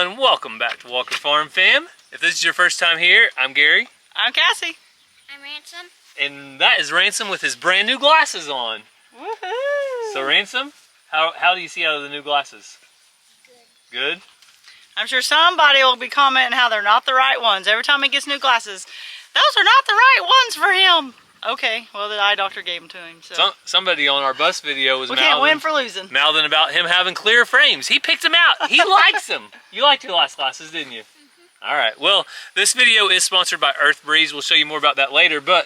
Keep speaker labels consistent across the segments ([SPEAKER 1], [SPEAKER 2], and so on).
[SPEAKER 1] everyone, welcome back to Walker Farm Fam. If this is your first time here, I'm Gary.
[SPEAKER 2] I'm Cassie.
[SPEAKER 3] I'm Ransom.
[SPEAKER 1] And that is Ransom with his brand new glasses on.
[SPEAKER 2] Woohoo!
[SPEAKER 1] So Ransom, how do you see out of the new glasses?
[SPEAKER 3] Good.
[SPEAKER 1] Good?
[SPEAKER 2] I'm sure somebody will be commenting how they're not the right ones. Every time he gets new glasses, those are not the right ones for him. Okay, well the eye doctor gave them to him. So
[SPEAKER 1] somebody on our bus video was
[SPEAKER 2] we can't win for losing.
[SPEAKER 1] Mouthing about him having clear frames. He picked them out. He likes them. You liked your last glasses, didn't you? All right. Well, this video is sponsored by Earth Breeze. We'll show you more about that later. But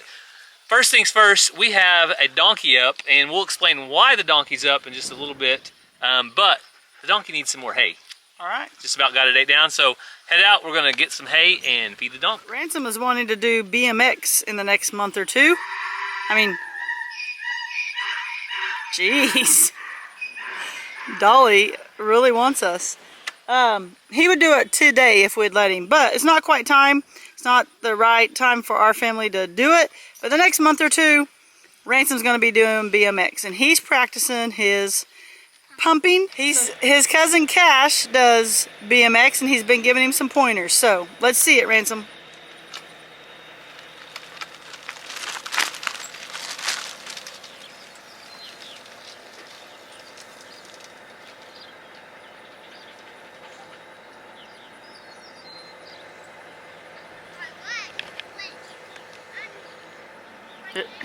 [SPEAKER 1] first things first, we have a donkey up, and we'll explain why the donkey's up in just a little bit. But the donkey needs some more hay.
[SPEAKER 2] All right.
[SPEAKER 1] Just about got it ate down. So head out. We're going to get some hay and feed the donkey.
[SPEAKER 2] Ransom is wanting to do BMX in the next month or two. I mean, jeez. Dolly really wants us. He would do it today if we'd let him, but it's not quite time. It's not the right time for our family to do it. But the next month or two, Ransom's going to be doing BMX, and he's practicing his pumping. His cousin Cash does BMX, and he's been giving him some pointers. So let's see it, Ransom.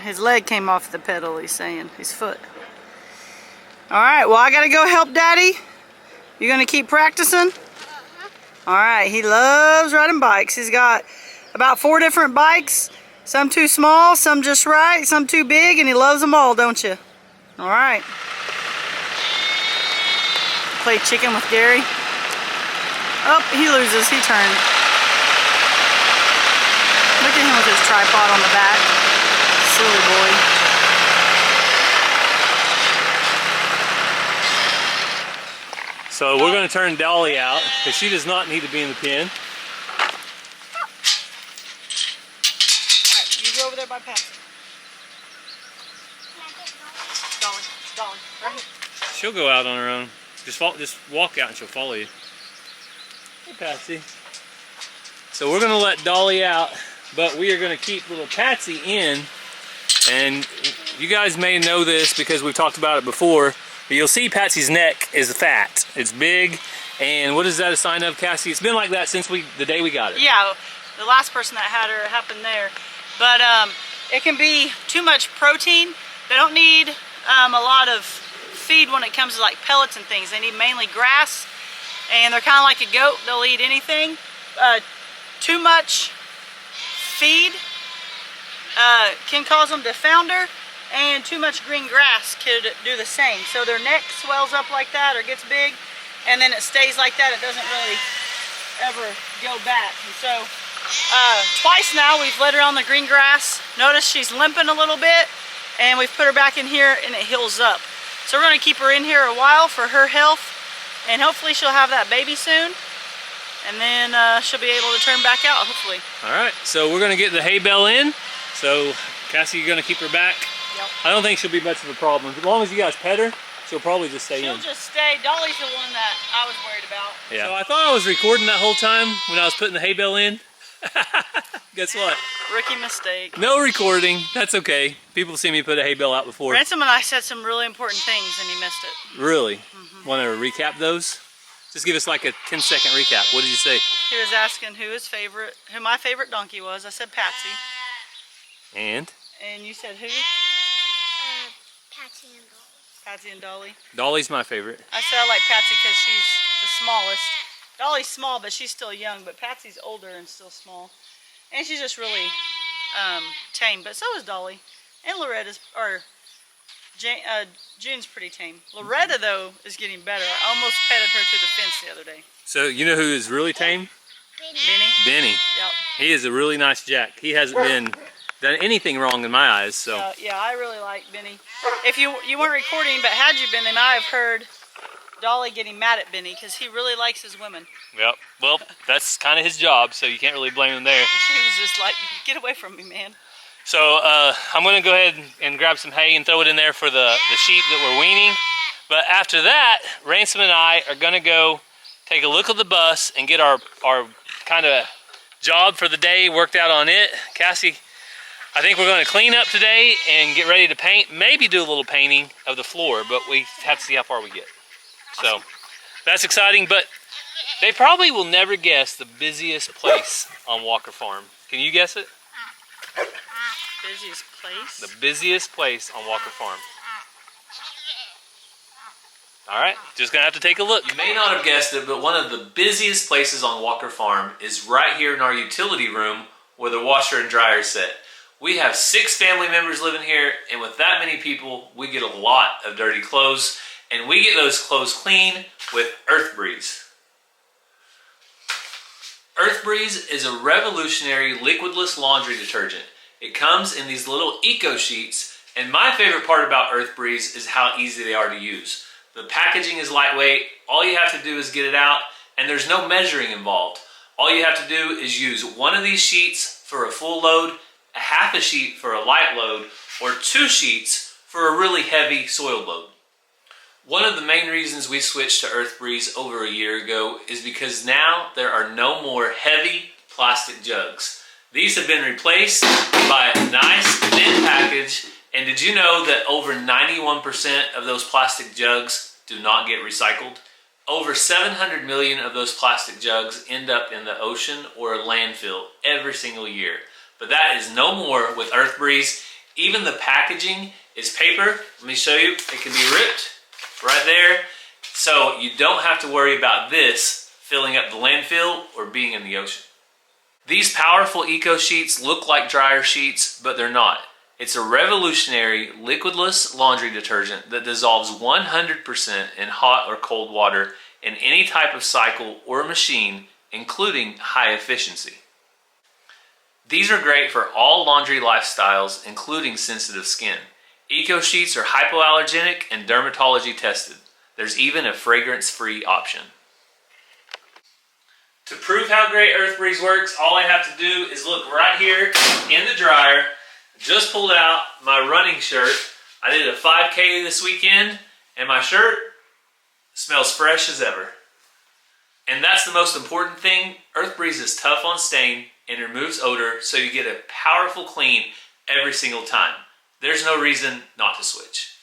[SPEAKER 2] His leg came off the pedal, he's saying. His foot. Alright, well I gotta go help Daddy. You gonna keep practicing? Alright, he loves riding bikes. He's got about 4 different bikes. Some too small, some just right, some too big, and he loves them all, don't you? Alright. Play chicken with Gary. Oh, he loses. He turned. Look at him with his tripod on the back. Silly boy.
[SPEAKER 1] So we're going to turn Dolly out because she does not need to be in the pen.
[SPEAKER 2] Alright, you go over there by Patsy. Dolly, right here.
[SPEAKER 1] She'll go out on her own. Just walk out and she'll follow you. Hey, Patsy. So we're going to let Dolly out, but we are going to keep little Patsy in. And you guys may know this because we've talked about it before, but you'll see Patsy's neck is fat. It's big, and what is that a sign of, Cassie? It's been like that since the day we got it.
[SPEAKER 2] Yeah, the last person that had her, it happened there. But it can be too much protein. They don't need a lot of feed when it comes to like pellets and things. They need mainly grass, and they're kind of like a goat. They'll eat anything. Too much feed can cause them to founder, and too much green grass could do the same. So their neck swells up like that or gets big, and then it stays like that. It doesn't really ever go back. And so twice now we've let her on the green grass. Notice she's limping a little bit, and we've put her back in here and it heals up. So we're going to keep her in here a while for her health, and hopefully she'll have that baby soon, and then she'll be able to turn back out, hopefully.
[SPEAKER 1] All right, so we're going to get the hay bale in. So Cassie, you're going to keep her back?
[SPEAKER 2] Yep.
[SPEAKER 1] I don't think she'll be much of a problem. As long as you guys pet her, she'll probably just stay in.
[SPEAKER 2] She'll just stay. Dolly's the one that I was worried about.
[SPEAKER 1] Yeah. So I thought I was recording that whole time when I was putting the hay bale in. Guess what?
[SPEAKER 2] Rookie mistake.
[SPEAKER 1] No recording. That's okay. People see me put a hay bale out before.
[SPEAKER 2] Ransom and I said some really important things and he missed it.
[SPEAKER 1] Really? Want to recap those? Just give us like a 10-second recap. What did you say?
[SPEAKER 2] He was asking who my favorite donkey was. I said Patsy.
[SPEAKER 1] And
[SPEAKER 2] you said who?
[SPEAKER 3] Patsy and Dolly.
[SPEAKER 2] Patsy and Dolly.
[SPEAKER 1] Dolly's my favorite.
[SPEAKER 2] I said I like Patsy because she's the smallest. Dolly's small, but she's still young. But Patsy's older and still small. And she's just really tame. But so is Dolly. And Loretta's, or June's pretty tame. Loretta, though, is getting better. I almost petted her through the fence the other day.
[SPEAKER 1] So you know who is really tame?
[SPEAKER 2] Benny.
[SPEAKER 1] Benny.
[SPEAKER 2] Yep.
[SPEAKER 1] He is a really nice jack. He hasn't done anything wrong in my eyes. So
[SPEAKER 2] yeah, I really like Benny. If you weren't recording, but had you been, then I have heard Dolly getting mad at Benny because he really likes his women.
[SPEAKER 1] Yep. Well, that's kind of his job, so you can't really blame him there.
[SPEAKER 2] And she was just like, "Get away from me, man."
[SPEAKER 1] So I'm going to go ahead and grab some hay and throw it in there for the sheep that we're weaning. But after that, Ransom and I are going to go take a look at the bus and get our kind of job for the day worked out on it. Cassie, I think we're going to clean up today and get ready to paint. Maybe do a little painting of the floor, but we have to see how far we get. So that's exciting, but they probably will never guess the busiest place on Walker Farm. Can you guess it?
[SPEAKER 2] Busiest place?
[SPEAKER 1] The busiest place on Walker Farm. All right, just gonna have to take a look. You may not have guessed it, but one of the busiest places on Walker Farm is right here in our utility room where the washer and dryer sit. We have 6 family members living here, and with that many people, we get a lot of dirty clothes, and we get those clothes clean with Earth Breeze. Earth Breeze is a revolutionary liquidless laundry detergent. It comes in these little eco sheets, and my favorite part about Earth Breeze is how easy they are to use. The packaging is lightweight, all you have to do is get it out, and there's no measuring involved. All you have to do is use one of these sheets for a full load, a half a sheet for a light load, or 2 sheets for a really heavy soil load. One of the main reasons we switched to Earth Breeze over a year ago is because now there are no more heavy plastic jugs. These have been replaced by a nice thin package, and did you know that over 91% of those plastic jugs do not get recycled? Over 700 million of those plastic jugs end up in the ocean or a landfill every single year. But that is no more with Earth Breeze. Even the packaging is paper. Let me show you. It can be ripped right there. So you don't have to worry about this filling up the landfill or being in the ocean. These powerful eco sheets look like dryer sheets, but they're not. It's a revolutionary liquidless laundry detergent that dissolves 100% in hot or cold water in any type of cycle or machine, including high efficiency. These are great for all laundry lifestyles, including sensitive skin. Eco sheets are hypoallergenic and dermatology tested. There's even a fragrance-free option. To prove how great Earth Breeze works, all I have to do is look right here in the dryer. Just pulled out my running shirt. I did a 5K this weekend, and my shirt smells fresh as ever. And that's the most important thing. Earth Breeze is tough on stain and removes odor, so you get a powerful clean every single time. There's no reason not to switch.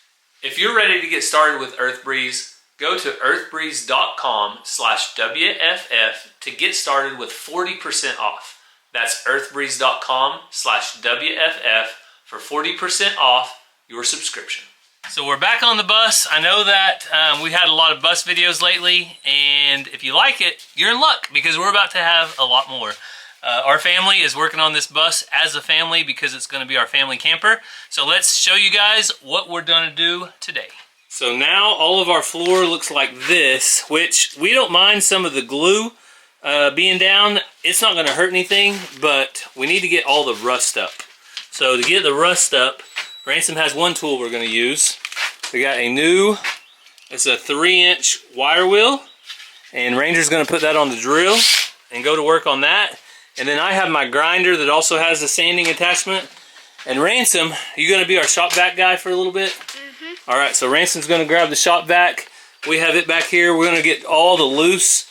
[SPEAKER 1] If you're ready to get started with Earth Breeze, go to earthbreeze.com/WFF to get started with 40% off. That's earthbreeze.com/WFF for 40% off your subscription. So we're back on the bus. I know that we had a lot of bus videos lately, and if you like it, you're in luck because we're about to have a lot more. Our family is working on this bus as a family because it's going to be our family camper. So let's show you guys what we're going to do today. So now all of our floor looks like this, which we don't mind some of the glue being down. It's not going to hurt anything, but we need to get all the rust up. So to get the rust up, Ransom has one tool we're going to use. We got a new, it's a 3-inch wire wheel, and Ranger's going to put that on the drill and go to work on that. And then I have my grinder that also has a sanding attachment. And Ransom, you going to be our shop vac guy for a little bit? Mm-hmm. All right, so Ransom's going to grab the shop vac. We have it back here. We're going to get all the loose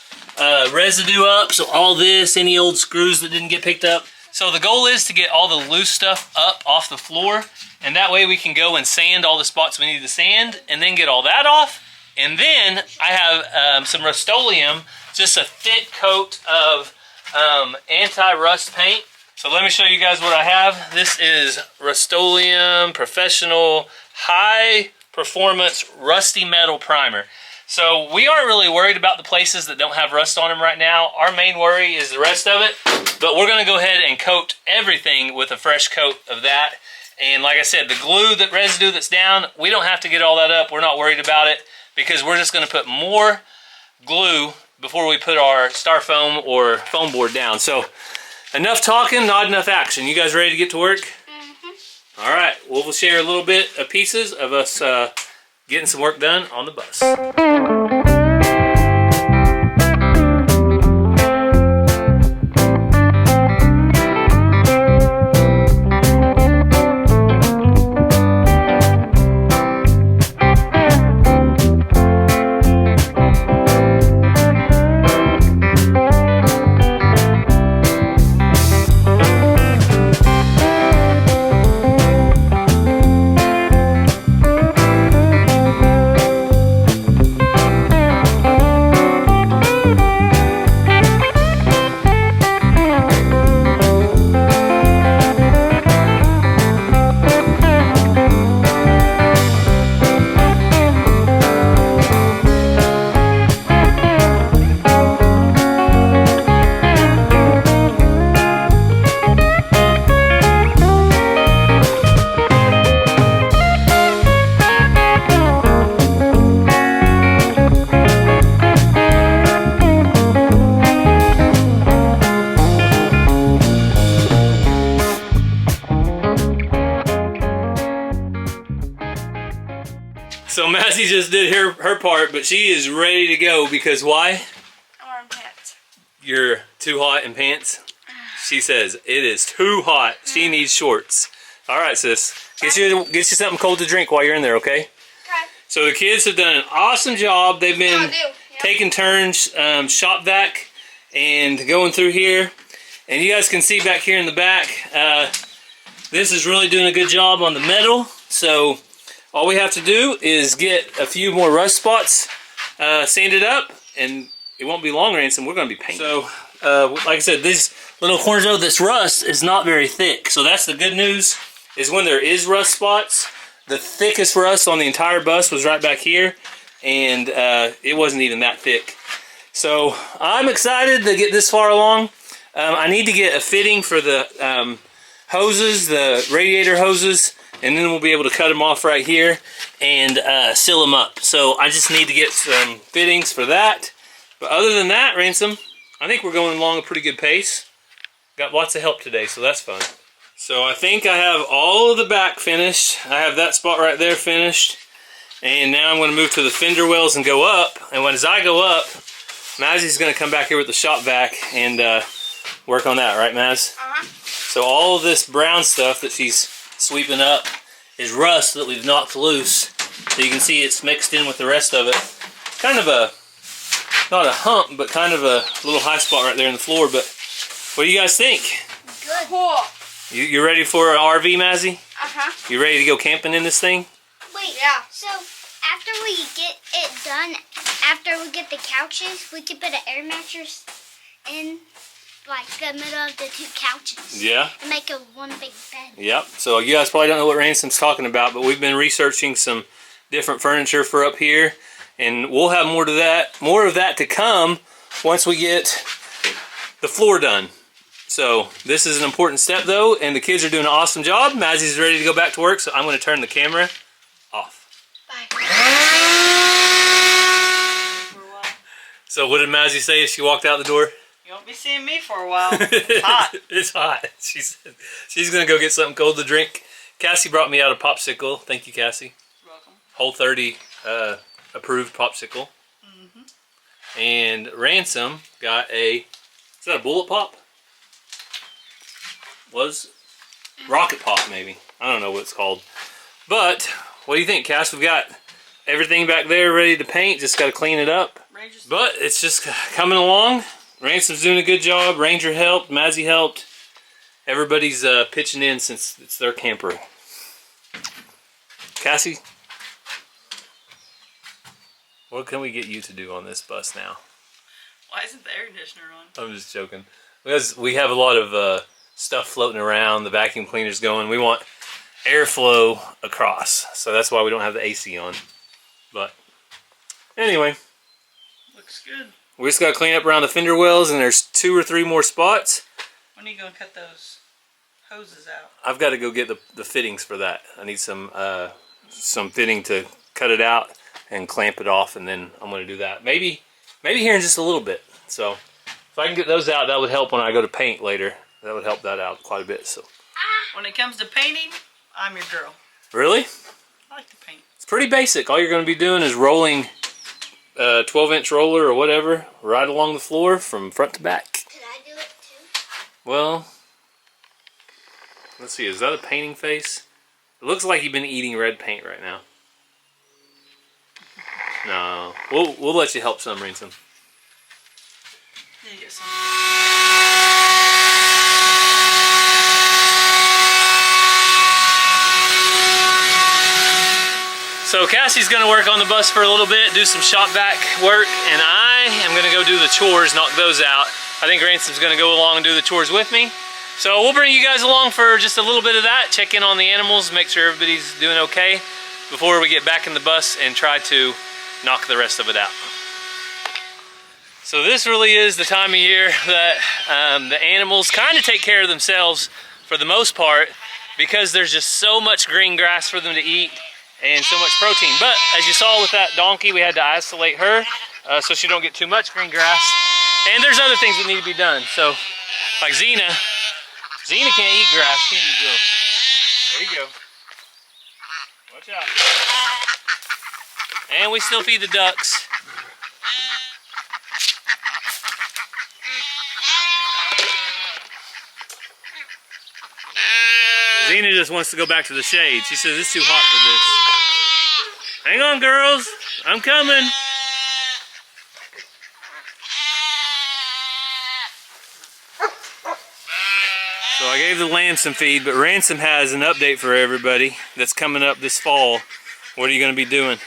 [SPEAKER 1] residue up. So all this, any old screws that didn't get picked up. So the goal is to get all the loose stuff up off the floor. And that way we can go and sand all the spots we need to sand and then get all that off. And then I have some Rust-Oleum, just a thick coat of anti-rust paint. So let me show you guys what I have. This is Rust-Oleum Professional High Performance Rusty Metal Primer. So we aren't really worried about the places that don't have rust on them right now. Our main worry is the rest of it. But we're going to go ahead and coat everything with a fresh coat of that. And like I said, the glue, that residue that's down, we don't have to get all that up. We're not worried about it because we're just going to put more glue before we put our styrofoam or foam board down. So enough talking, not enough action. You guys ready to get to work? Mm-hmm. All right, we'll share a little bit of pieces of us getting some work done on the bus. So Massey just did her part, but she is ready to go because why?
[SPEAKER 2] I'm wearing pants.
[SPEAKER 1] You're too hot in pants? She says it is too hot. She needs shorts. All right, sis. Get you something cold to drink while you're in there, okay?
[SPEAKER 3] Okay.
[SPEAKER 1] So the kids have done an awesome job. They've been taking turns shop vac and going through here. And you guys can see back here in the back, this is really doing a good job on the metal. So all we have to do is get a few more rust spots sanded up, and it won't be long, Ransom. We're going to be painting. So, like I said, these little corners of this rust is not very thick. So that's the good news, is when there is rust spots, the thickest rust on the entire bus was right back here, and it wasn't even that thick. So I'm excited to get this far along. I need to get a fitting for the hoses, the radiator hoses, and then we'll be able to cut them off right here and seal them up. So I just need to get some fittings for that. But other than that, Ransom, I think we're going along a pretty good pace. Got lots of help today, so that's fun. So I think I have all of the back finished. I have that spot right there finished. And now I'm going to move to the fender wells and go up. And as I go up, Mazzy's going to come back here with the shop vac and work on that, right, Maz? So all of this brown stuff that she's sweeping up is rust that we've knocked loose. So you can see it's mixed in with the rest of it. Kind of a, not a hump, but kind of a little high spot right there in the floor. But what do you guys think?
[SPEAKER 3] Good. Cool.
[SPEAKER 1] You ready for an RV, Mazzy?
[SPEAKER 3] Uh-huh.
[SPEAKER 1] You ready to go camping in this thing?
[SPEAKER 3] Wait, yeah. So, after we get it done, after we get the couches, we can put an air mattress in, like, the middle of the two couches.
[SPEAKER 1] Yeah.
[SPEAKER 3] And make a one big bed.
[SPEAKER 1] Yep. So you guys probably don't know what Ransom's talking about, but we've been researching some different furniture for up here, and we'll have more of that to come once we get the floor done. So this is an important step though, and the kids are doing an awesome job. Mazzy's ready to go back to work, so I'm going to turn the camera off.
[SPEAKER 3] Bye.
[SPEAKER 1] So what did Mazzy say as she walked out the door?
[SPEAKER 2] You won't be seeing me for a while. It's hot.
[SPEAKER 1] It's hot. She said she's going to go get something cold to drink. Cassie brought me out a popsicle. Thank you, Cassie.
[SPEAKER 2] You're welcome.
[SPEAKER 1] Whole 30 approved popsicle. And Ransom got is that a bullet pop? Was rocket pop maybe. I don't know what it's called. But what do you think, Cass? We've got everything back there ready to paint. Just got to clean it up. But it's just coming along. Ransom's doing a good job. Ranger helped. Mazzy helped. Everybody's pitching in since it's their camper. Cassie, what can we get you to do on this bus now?
[SPEAKER 2] Why isn't the air conditioner on?
[SPEAKER 1] I'm just joking. Because we have a lot of stuff floating around. The vacuum cleaner's going. We want airflow across. So that's why we don't have the AC on. But anyway.
[SPEAKER 2] Looks good.
[SPEAKER 1] We just got to clean up around the fender wells, and there's 2 or 3 more spots.
[SPEAKER 2] When are you going to cut those hoses out?
[SPEAKER 1] I've got to go get the fittings for that. I need some fitting to cut it out and clamp it off, and then I'm going to do that. Maybe here in just a little bit. So if I can get those out, that would help when I go to paint later. That would help that out quite a bit. So
[SPEAKER 2] when it comes to painting, I'm your girl.
[SPEAKER 1] Really?
[SPEAKER 2] I like to paint.
[SPEAKER 1] It's pretty basic. All you're going to be doing is rolling 12-inch roller or whatever right along the floor from front to back.
[SPEAKER 3] Could I do it too?
[SPEAKER 1] Well, let's see. Is that a painting face? It looks like you've been eating red paint right now. No, we'll let you help some, Ransom.
[SPEAKER 2] Need to get some.
[SPEAKER 1] So Cassie's going to work on the bus for a little bit, do some shop vac work, and I am going to go do the chores, knock those out. I think Ransom's going to go along and do the chores with me. So we'll bring you guys along for just a little bit of that, check in on the animals, make sure everybody's doing okay before we get back in the bus and try to knock the rest of it out. So this really is the time of year that the animals kind of take care of themselves for the most part, because there's just so much green grass for them to eat and so much protein. But as you saw with that donkey, we had to isolate her so she don't get too much green grass. And there's other things that need to be done. So like Xena can't eat grass. Here you go. There you go. Watch out. And we still feed the ducks. Xena just wants to go back to the shade. She says it's too hot for this. Hang on, girls. I'm coming. So I gave the lamb some feed, but Ransom has an update for everybody that's coming up this fall. What are you going to be doing?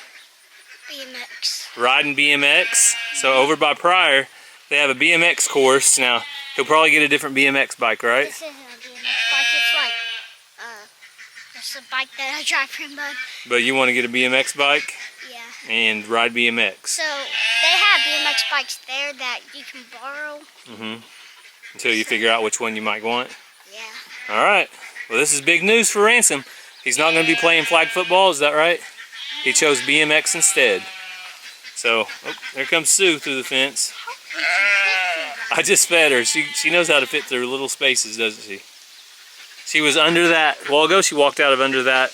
[SPEAKER 3] BMX.
[SPEAKER 1] Riding BMX. So over by Pryor, they have a BMX course. Now, he'll probably get a different BMX bike, right?
[SPEAKER 3] This isn't a BMX bike. It's like, it's a bike that I drive from Bud.
[SPEAKER 1] But you want to get a BMX bike?
[SPEAKER 3] Yeah.
[SPEAKER 1] And ride BMX.
[SPEAKER 3] So they have BMX bikes there that you can borrow.
[SPEAKER 1] Until you figure out which one you might want.
[SPEAKER 3] Yeah.
[SPEAKER 1] All right. Well, this is big news for Ransom. He's not going to be playing flag football. Is that right? He chose BMX instead. So, oh, there comes Sue through the fence. I just fed her. She knows how to fit through little spaces, doesn't she? She was under that, a while ago she walked out of under that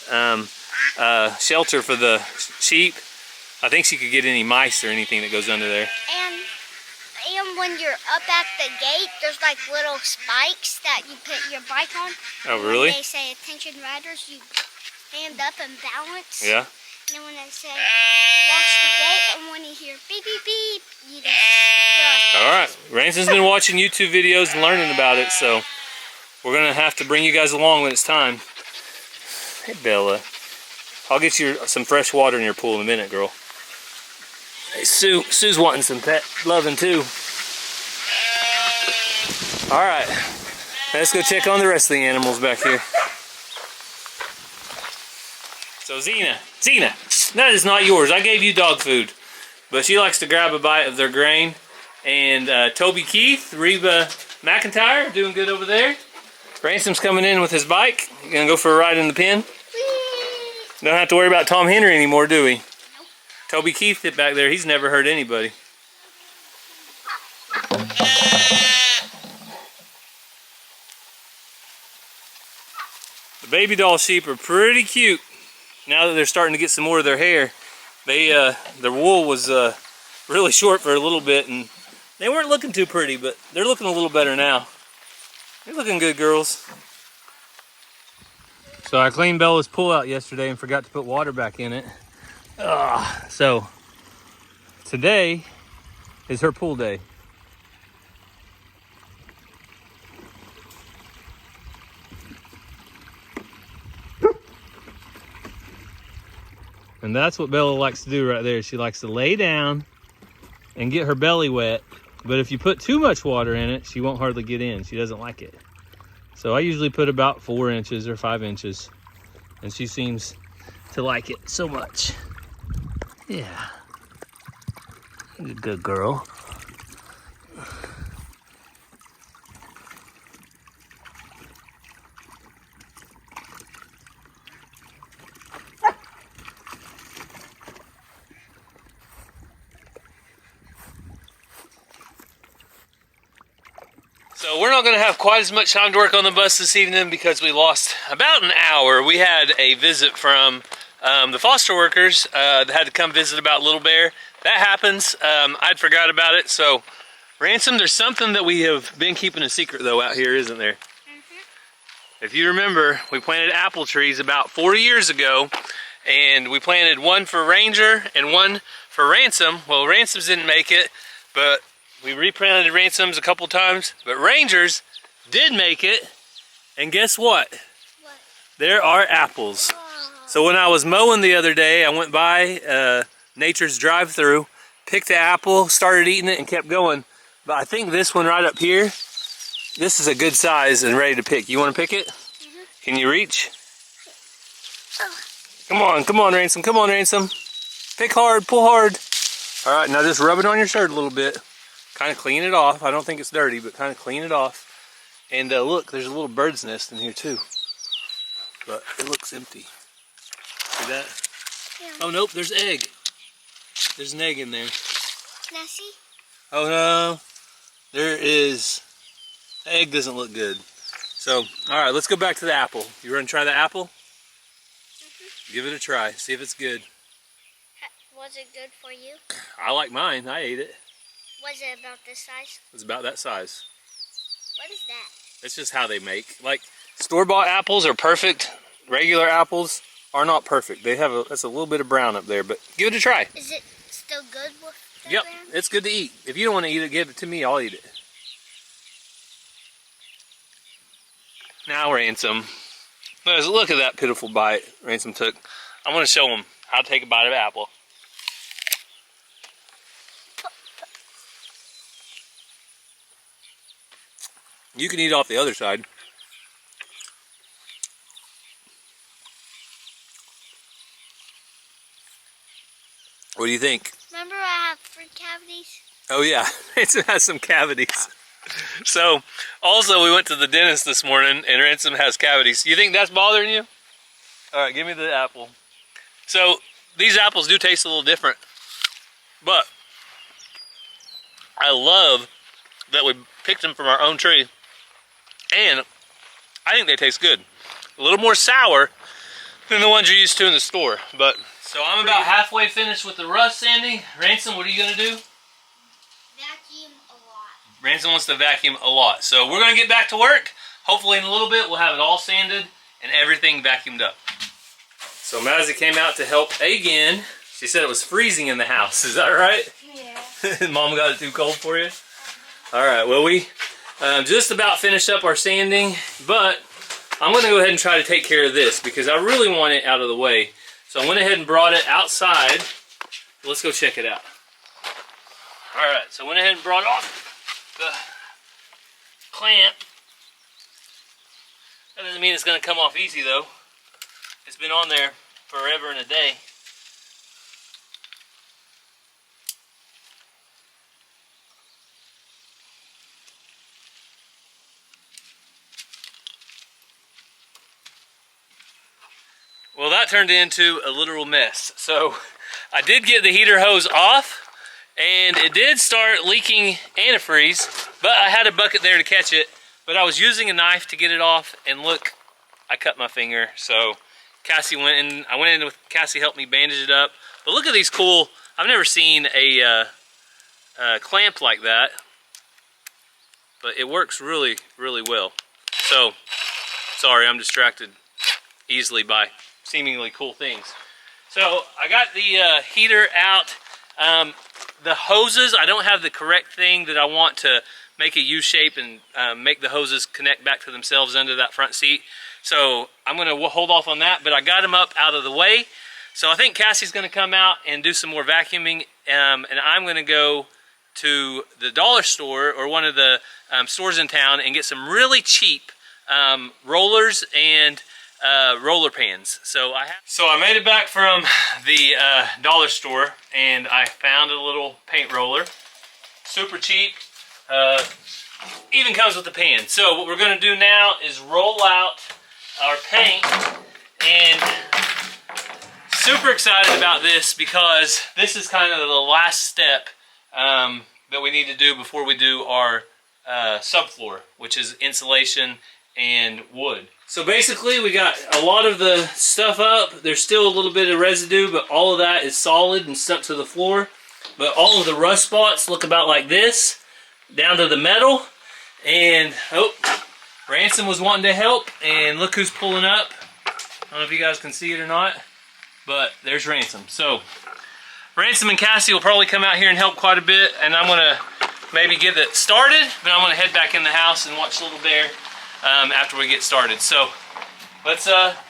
[SPEAKER 1] shelter for the sheep. I think she could get any mice or anything that goes under there.
[SPEAKER 3] And when you're up at the gate, there's like little spikes that you put your bike on.
[SPEAKER 1] Oh, really?
[SPEAKER 3] When they say attention riders, you stand up and balance.
[SPEAKER 1] Yeah.
[SPEAKER 3] And then when they say watch the gate, and when you hear beep beep beep, you just
[SPEAKER 1] All right. Ransom's been watching YouTube videos and learning about it, so we're gonna have to bring you guys along when it's time. Hey, Bella. I'll get you some fresh water in your pool in a minute, girl. Hey, Sue's wanting some pet loving too. All right, let's go check on the rest of the animals back here. So Xena, that is not yours. I gave you dog food, but she likes to grab a bite of their grain. And Toby Keith, Reba McIntyre, doing good over there. Ransom's coming in with his bike. You gonna go for a ride in the pen? Don't have to worry about Tom Henry anymore, do we? Nope. Toby Keith hit back there. He's never hurt anybody. The baby doll sheep are pretty cute. Now that they're starting to get some more of their hair, their wool was really short for a little bit, and they weren't looking too pretty, but they're looking a little better now. You're looking good, girls. So I cleaned Bella's pool out yesterday and forgot to put water back in it. So today is her pool day. And that's what Bella likes to do right there. She likes to lay down and get her belly wet. But if you put too much water in it, she won't hardly get in. She doesn't like it. So I usually put about 4 inches or 5 inches. And she seems to like it so much. Yeah. You're a good girl. So we're not going to have quite as much time to work on the bus this evening because we lost about an hour. We had a visit from the foster workers that had to come visit about Little Bear. That happens. I'd forgot about it. So, Ransom, there's something that we have been keeping a secret though out here, isn't there? If you remember, we planted apple trees about 4 years ago, and we planted one for Ranger and one for Ransom. Well, Ransom's didn't make it, but we replanted Ransoms a couple times, but Rangers did make it, and guess what? There are apples. So when I was mowing the other day, I went by Nature's drive-thru, picked the apple, started eating it, and kept going. But I think this one right up here, this is a good size and ready to pick. You want to pick it? Can you reach? Come on, Ransom. Come on, Ransom. Pick hard, pull hard. All right, now just rub it on your shirt a little bit. Kind of clean it off. I don't think it's dirty, but kind of clean it off. And look, there's a little bird's nest in here too. But it looks empty. See that? Yeah. Oh nope, there's egg. There's an egg in there.
[SPEAKER 3] Can I see?
[SPEAKER 1] Oh no, there is. The egg doesn't look good. So, all right, let's go back to the apple. You want to try the apple? Give it a try. See if it's good.
[SPEAKER 3] What Was it good for you?
[SPEAKER 1] I like mine. I ate it.
[SPEAKER 3] Was it about this size?
[SPEAKER 1] It's about that size.
[SPEAKER 3] What is that?
[SPEAKER 1] It's just how they make. Like, store-bought apples are perfect. Regular apples are not perfect. They have that's a little bit of brown up there, but give it a try.
[SPEAKER 3] Is it still good with the
[SPEAKER 1] Yep,
[SPEAKER 3] brown?
[SPEAKER 1] it's good to eat. If you don't want to eat it, give it to me. I'll eat it. Now Ransom. Look at that pitiful bite Ransom took. I'm going to show him how to take a bite of apple. You can eat off the other side. What do you think?
[SPEAKER 3] Remember I have fruit cavities?
[SPEAKER 1] Oh yeah, Ransom has some cavities. So, also we went to the dentist this morning and Ransom has cavities. You think that's bothering you? Alright, give me the apple. So, these apples do taste a little different. But, I love that we picked them from our own tree. And, I think they taste good. A little more sour than the ones you're used to in the store. But, so I'm about halfway finished with the rust sanding. Ransom, what are you going to do?
[SPEAKER 3] Vacuum a lot.
[SPEAKER 1] Ransom wants to vacuum a lot. So we're going to get back to work. Hopefully in a little bit we'll have it all sanded and everything vacuumed up. So Mazzy came out to help again. She said it was freezing in the house. Is that right?
[SPEAKER 3] Yeah.
[SPEAKER 1] Mom got it too cold for you? Alright, well we just about finished up our sanding, but I'm going to go ahead and try to take care of this because I really want it out of the way. So I went ahead and brought it outside. Let's go check it out. Alright, so I went ahead and brought off the clamp. That doesn't mean it's going to come off easy though. It's been on there forever and a day. Well, that turned into a literal mess. So I did get the heater hose off and it did start leaking antifreeze, but I had a bucket there to catch it. But I was using a knife to get it off and look, I cut my finger. So Cassie went in, I went in with Cassie, helped me bandage it up. But look at these cool, I've never seen a clamp like that, but it works really, really well. So, sorry, I'm distracted easily by seemingly cool things. So I got the heater out. The hoses, I don't have the correct thing that I want to make a U-shape and make the hoses connect back to themselves under that front seat. So I'm going to hold off on that, but I got them up out of the way. So I think Cassie's going to come out and do some more vacuuming, and I'm going to go to the dollar store or one of the stores in town and get some really cheap rollers and roller pans. So I made it back from the dollar store and I found a little paint roller. Super cheap. Even comes with the pan. So what we're going to do now is roll out our paint, and super excited about this because this is kind of the last step that we need to do before we do our subfloor, which is insulation and wood. So basically we got a lot of the stuff up. There's still a little bit of residue, but all of that is solid and stuck to the floor. But all of the rust spots look about like this, down to the metal. And, oh, Ransom was wanting to help, and look who's pulling up. I don't know if you guys can see it or not, but there's Ransom. So, Ransom and Cassie will probably come out here and help quite a bit, and I'm going to maybe get it started, but I'm going to head back in the house and watch Little Bear after we get started. So, let's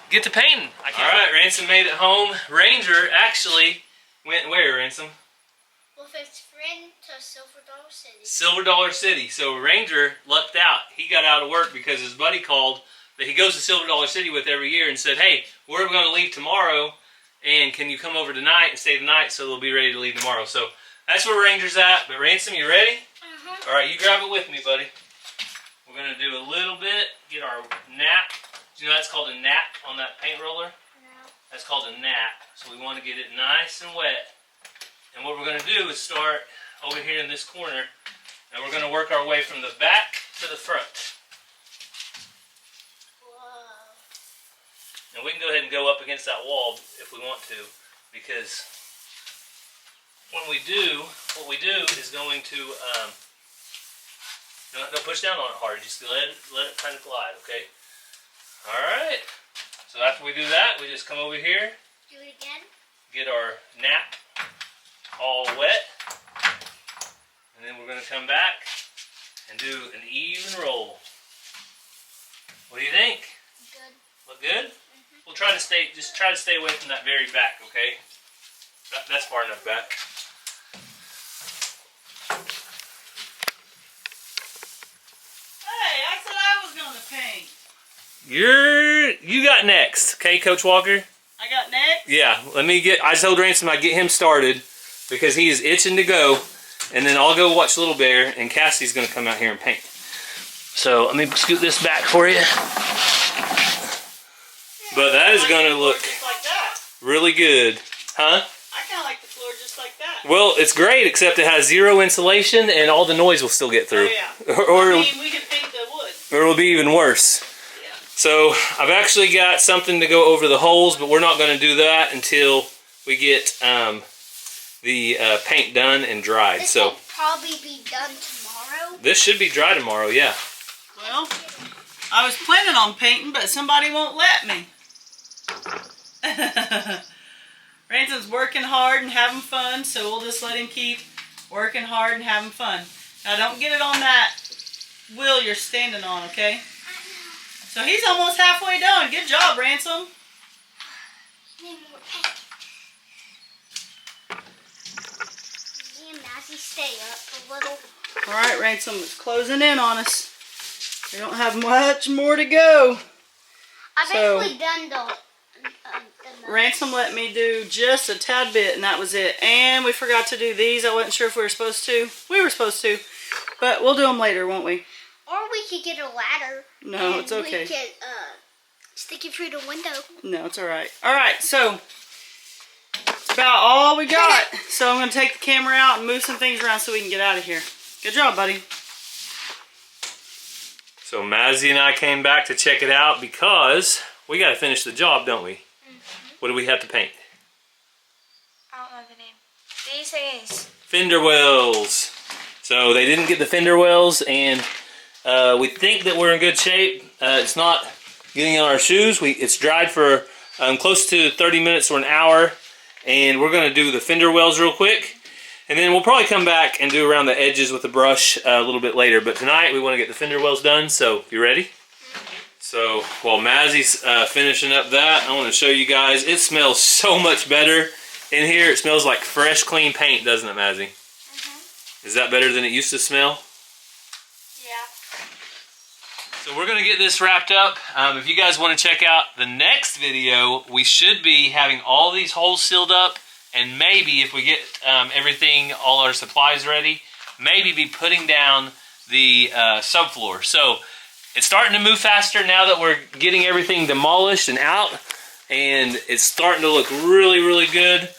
[SPEAKER 1] get to painting. Alright, Ransom made it home. Ranger actually went where, Ransom?
[SPEAKER 3] With his friend to Silver Dollar City.
[SPEAKER 1] Silver Dollar City. So Ranger lucked out. He got out of work because his buddy called that he goes to Silver Dollar City with every year and said, hey, we're going to leave tomorrow, and can you come over tonight and stay the night so they'll be ready to leave tomorrow. So that's where Ranger's at. But Ransom, you ready?
[SPEAKER 3] Uh-huh.
[SPEAKER 1] Alright, you grab it with me, buddy. We're going to do a little bit, get our nap. Do you know that's called a nap on that paint roller?
[SPEAKER 3] No.
[SPEAKER 1] That's called a nap. So we want to get it nice and wet. And what we're going to do is start over here in this corner, and we're going to work our way from the back to the front.
[SPEAKER 3] Whoa.
[SPEAKER 1] And we can go ahead and go up against that wall if we want to, because what we do is going to don't push down on it hard. Just let it kind of glide, okay? All right. So after we do that, we just come over here.
[SPEAKER 3] Do it again.
[SPEAKER 1] Get our nap all wet, and then we're going to come back and do an even roll. What do you think?
[SPEAKER 3] Good.
[SPEAKER 1] Look good? We'll try to stay away from that very back, okay? That's far enough back.
[SPEAKER 2] Hey, I said I was going to paint.
[SPEAKER 1] You got next, okay, Coach Walker?
[SPEAKER 2] I got next?
[SPEAKER 1] Yeah, I told Ransom I'd get him started because he is itching to go, and then I'll go watch Little Bear, and Cassie's going to come out here and paint. So let me scoot this back for you. But that is going to look
[SPEAKER 2] just like that.
[SPEAKER 1] really good. Huh?
[SPEAKER 2] I kind of like the floor just like that.
[SPEAKER 1] Well, it's great, except it has zero insulation, and all the noise will still get through.
[SPEAKER 2] Oh, yeah.
[SPEAKER 1] Or
[SPEAKER 2] I mean, we can paint the wood.
[SPEAKER 1] Or it'll be even worse.
[SPEAKER 2] Yeah.
[SPEAKER 1] So I've actually got something to go over the holes, but we're not going to do that until we get the paint done and dried.
[SPEAKER 3] This
[SPEAKER 1] So
[SPEAKER 3] will probably be done tomorrow.
[SPEAKER 1] this should be dry tomorrow, yeah.
[SPEAKER 2] Well, I was planning on painting, but somebody won't let me. Ransom's working hard and having fun, so we'll just let him keep working hard and having fun. Now don't get it on that wheel you're standing on, okay? So he's almost halfway done. Good job, Ransom.
[SPEAKER 3] Need more paint. Me and Massey stay up a little.
[SPEAKER 2] Alright, Ransom, it's closing in on us. We don't have much more to go.
[SPEAKER 3] I've
[SPEAKER 2] So-
[SPEAKER 3] actually done the
[SPEAKER 2] Ransom let me do just a tad bit, and that was it. And we forgot to do these. I wasn't sure if we were supposed to. We were supposed to, but we'll do them later, won't we?
[SPEAKER 3] Or we could get a ladder.
[SPEAKER 2] No,
[SPEAKER 3] and
[SPEAKER 2] it's okay.
[SPEAKER 3] We could stick it through the window.
[SPEAKER 2] No, it's all right. All right, so it's about all we got. So I'm going to take the camera out and move some things around so we can get out of here. Good job, buddy.
[SPEAKER 1] So Mazzy and I came back to check it out because we got to finish the job, don't we? What do we have to paint?
[SPEAKER 3] I don't know the name. These things.
[SPEAKER 1] Fender wells. So they didn't get the fender wells, and we think that we're in good shape. It's not getting on our shoes. It's dried for close to 30 minutes or an hour, and we're going to do the fender wells real quick, and then we'll probably come back and do around the edges with the brush a little bit later. But tonight we want to get the fender wells done. So you ready? So while Mazzy's finishing up that, I want to show you guys. It smells so much better in here. It smells like fresh, clean paint, doesn't it, Mazzy? Is that better than it used to smell?
[SPEAKER 3] Yeah.
[SPEAKER 1] So we're going to get this wrapped up. If you guys want to check out the next video, we should be having all these holes sealed up, and maybe if we get everything, all our supplies ready, maybe be putting down the subfloor. So it's starting to move faster now that we're getting everything demolished and out, and it's starting to look really, really good.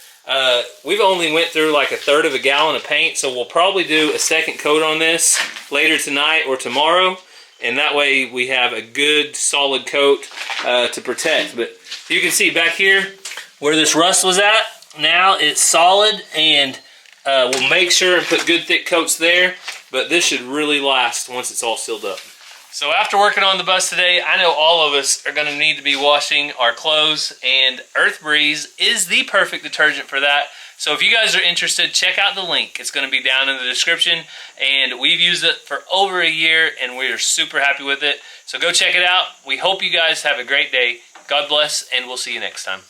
[SPEAKER 1] We've only went through like 1/3 of a gallon of paint, so we'll probably do a second coat on this later tonight or tomorrow, and that way we have a good solid coat to protect. But you can see back here where this rust was at, now it's solid, and we'll make sure and put good thick coats there, but this should really last once it's all sealed up. So after working on the bus today, I know all of us are going to need to be washing our clothes, and Earth Breeze is the perfect detergent for that. So if you guys are interested, check out the link. It's going to be down in the description, and we've used it for over a year, and we are super happy with it. So go check it out. We hope you guys have a great day. God bless, and we'll see you next time.